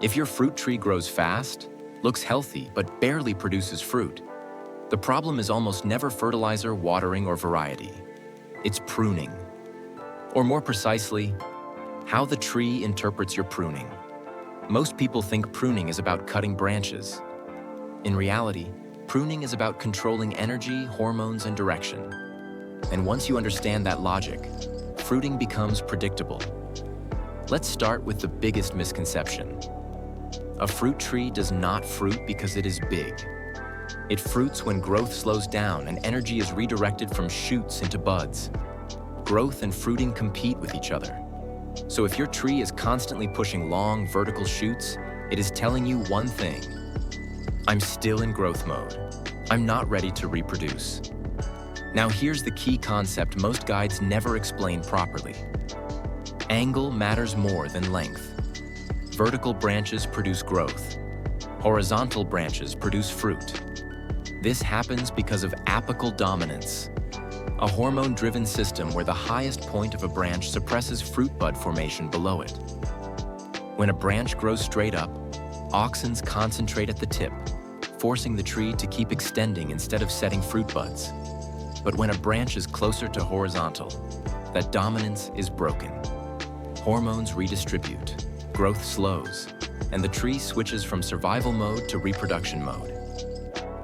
If your fruit tree grows fast, looks healthy, but barely produces fruit, the problem is almost never fertilizer, watering, or variety. It's pruning. Or more precisely, how the tree interprets your pruning. Most people think pruning is about cutting branches. In reality, pruning is about controlling energy, hormones, and direction. And once you understand that logic, fruiting becomes predictable. Let's start with the biggest misconception. A fruit tree does not fruit because it is big. It fruits when growth slows down and energy is redirected from shoots into buds. Growth and fruiting compete with each other. So if your tree is constantly pushing long, vertical shoots, it is telling you one thing: I'm still in growth mode. I'm not ready to reproduce. Now here's the key concept most guides never explain properly. Angle matters more than length. Vertical branches produce growth. Horizontal branches produce fruit. This happens because of apical dominance, a hormone-driven system where the highest point of a branch suppresses fruit bud formation below it. When a branch grows straight up, auxins concentrate at the tip, forcing the tree to keep extending instead of setting fruit buds. But when a branch is closer to horizontal, that dominance is broken. Hormones redistribute, growth slows, and the tree switches from survival mode to reproduction mode.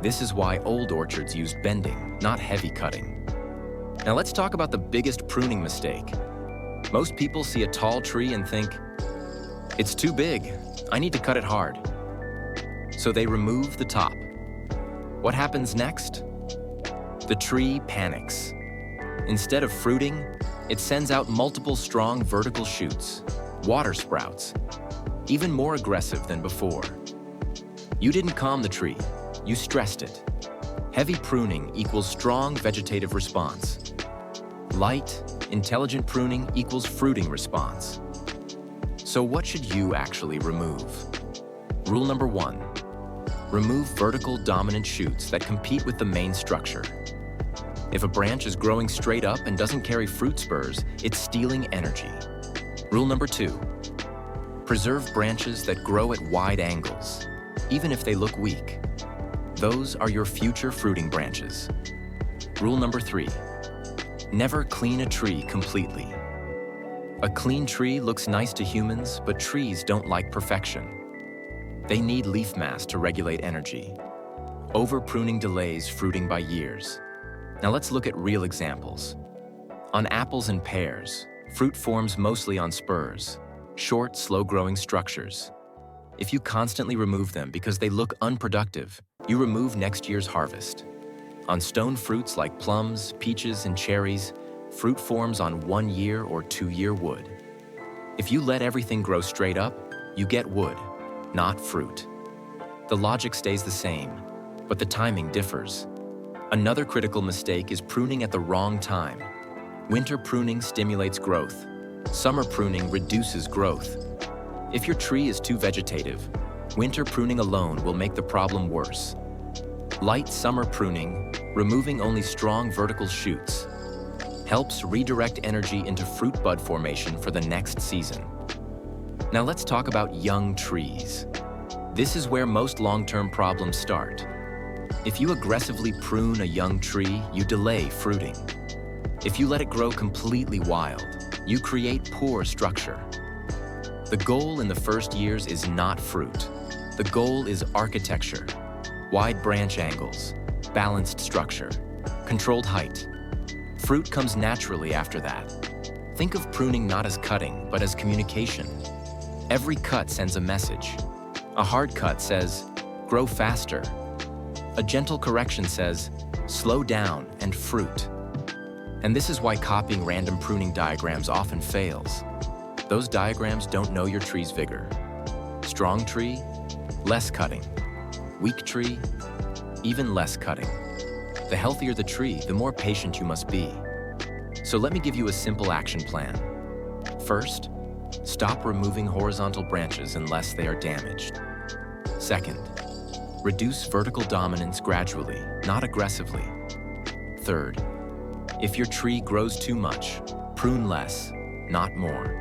This is why old orchards used bending, not heavy cutting. Now let's talk about the biggest pruning mistake. Most people see a tall tree and think, it's too big, I need to cut it hard. So they remove the top. What happens next? The tree panics. Instead of fruiting, it sends out multiple strong vertical shoots, water sprouts, even more aggressive than before. You didn't calm the tree, you stressed it. Heavy pruning equals strong vegetative response. Light, intelligent pruning equals fruiting response. So what should you actually remove? Rule number 1, remove vertical dominant shoots that compete with the main structure. If a branch is growing straight up and doesn't carry fruit spurs, it's stealing energy. Rule number 2, preserve branches that grow at wide angles, even if they look weak. Those are your future fruiting branches. Rule number 3, never clean a tree completely. A clean tree looks nice to humans, but trees don't like perfection. They need leaf mass to regulate energy. Over-pruning delays fruiting by years. Now let's look at real examples. On apples and pears, fruit forms mostly on spurs, short, slow-growing structures. If you constantly remove them because they look unproductive, you remove next year's harvest. On stone fruits like plums, peaches, and cherries, fruit forms on 1-year or 2-year wood. If you let everything grow straight up, you get wood, not fruit. The logic stays the same, but the timing differs. Another critical mistake is pruning at the wrong time. Winter pruning stimulates growth. Summer pruning reduces growth. If your tree is too vegetative, winter pruning alone will make the problem worse. Light summer pruning, removing only strong vertical shoots, helps redirect energy into fruit bud formation for the next season. Now let's talk about young trees. This is where most long-term problems start. If you aggressively prune a young tree, you delay fruiting. If you let it grow completely wild, you create poor structure. The goal in the first years is not fruit. The goal is architecture, wide branch angles, balanced structure, controlled height. Fruit comes naturally after that. Think of pruning not as cutting, but as communication. Every cut sends a message. A hard cut says, grow faster. A gentle correction says, slow down and fruit. And this is why copying random pruning diagrams often fails. Those diagrams don't know your tree's vigor. Strong tree, less cutting. Weak tree, even less cutting. The healthier the tree, the more patient you must be. So let me give you a simple action plan. First, stop removing horizontal branches unless they are damaged. Second, reduce vertical dominance gradually, not aggressively. Third, if your tree grows too much, prune less, not more.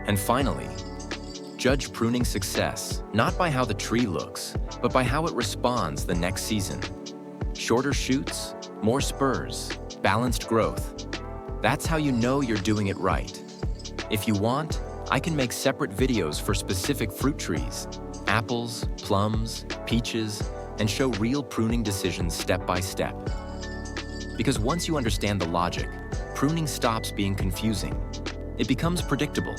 And finally, Judge pruning success not by how the tree looks, but by how it responds the next season. Shorter shoots, more spurs, balanced growth. That's how you know you're doing it right. If you want, I can make separate videos for specific fruit trees, apples, plums, peaches, and show real pruning decisions step by step. Because once you understand the logic, pruning stops being confusing. It becomes predictable.